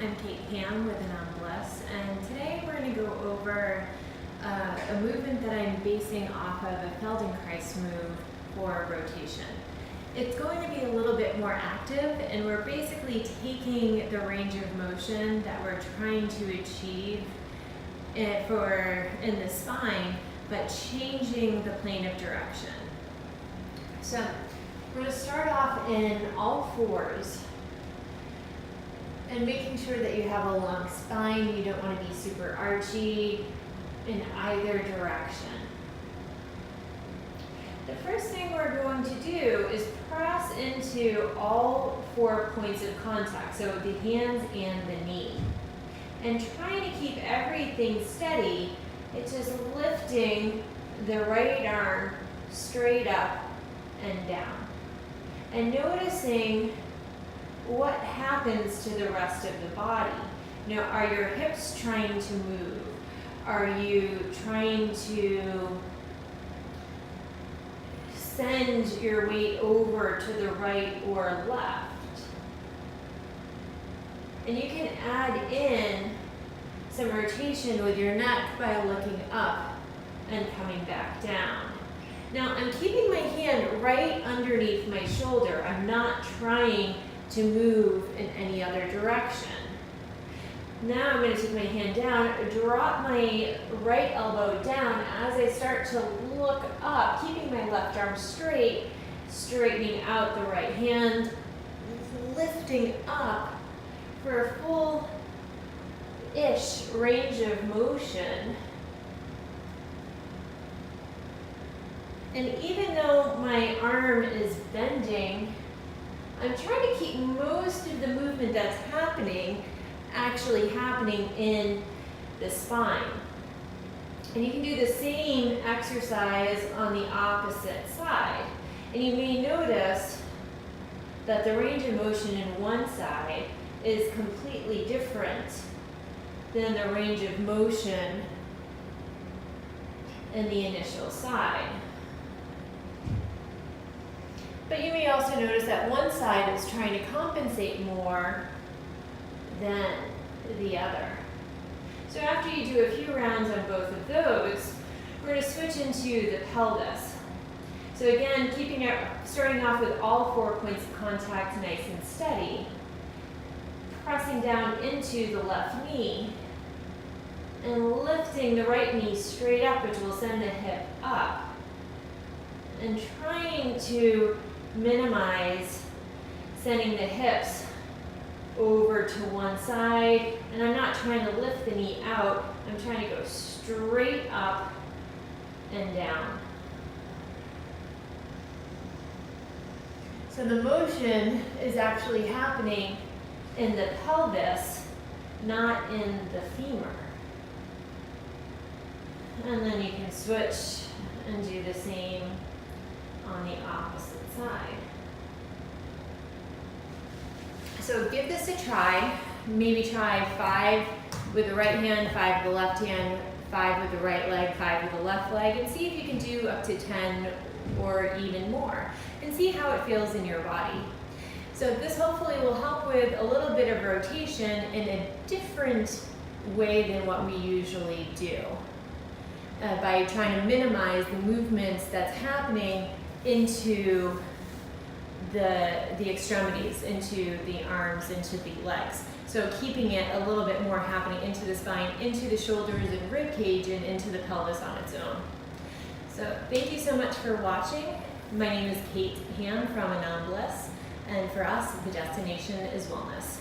I'm Kate Ham with Anomalous, and today we're going to go over a movement that I'm basing off of a Feldenkrais move for rotation. It's going to be a little bit more active, and we're basically taking the range of motion that we're trying to achieve in the spine, but changing the plane of direction. So we're going to start off in all fours and making sure that you have a long spine. You don't want to be super archy in either direction. The first thing we're going to do is press into all 4 points of contact, so the hands and the knee. And trying to keep everything steady, it's just lifting the right arm straight up and down. And noticing what happens to the rest of the body. Now, are your hips trying to move? Are you trying to send your weight over to the right or left? And you can add in some rotation with your neck by looking up and coming back down. Now, I'm keeping my hand right underneath my shoulder. I'm not trying to move in any other direction. Now I'm going to take my hand down, drop my right elbow down as I start to look up, keeping my left arm straight, straightening out the right hand, lifting up for a full-ish range of motion. And even though my arm is bending, I'm trying to keep most of the movement that's happening actually happening in the spine. And you can do the same exercise on the opposite side. And you may notice that the range of motion in one side is completely different than the range of motion in the initial side. But you may also notice that one side is trying to compensate more than the other. So after you do a few rounds on both of those, we're going to switch into the pelvis. So again, starting off with all 4 points of contact nice and steady, pressing down into the left knee, and lifting the right knee straight up, which will send the hip up, and trying to minimize sending the hips over to one side. And I'm not trying to lift the knee out, I'm trying to go straight up and down. So the motion is actually happening in the pelvis, not in the femur. And then you can switch and do the same on the opposite side. So give this a try. Maybe try 5 with the right hand, 5 with the left hand, 5 with the right leg, 5 with the left leg, and see if you can do up to 10 or even more, and see how it feels in your body. So this hopefully will help with a little bit of rotation in a different way than what we usually do, by trying to minimize the movements that's happening into the extremities, into the arms, into the legs. So keeping it a little bit more happening into the spine, into the shoulders and rib cage, and into the pelvis on its own. So thank you so much for watching. My name is Kate Ham from Anomalous, and for us, the destination is wellness.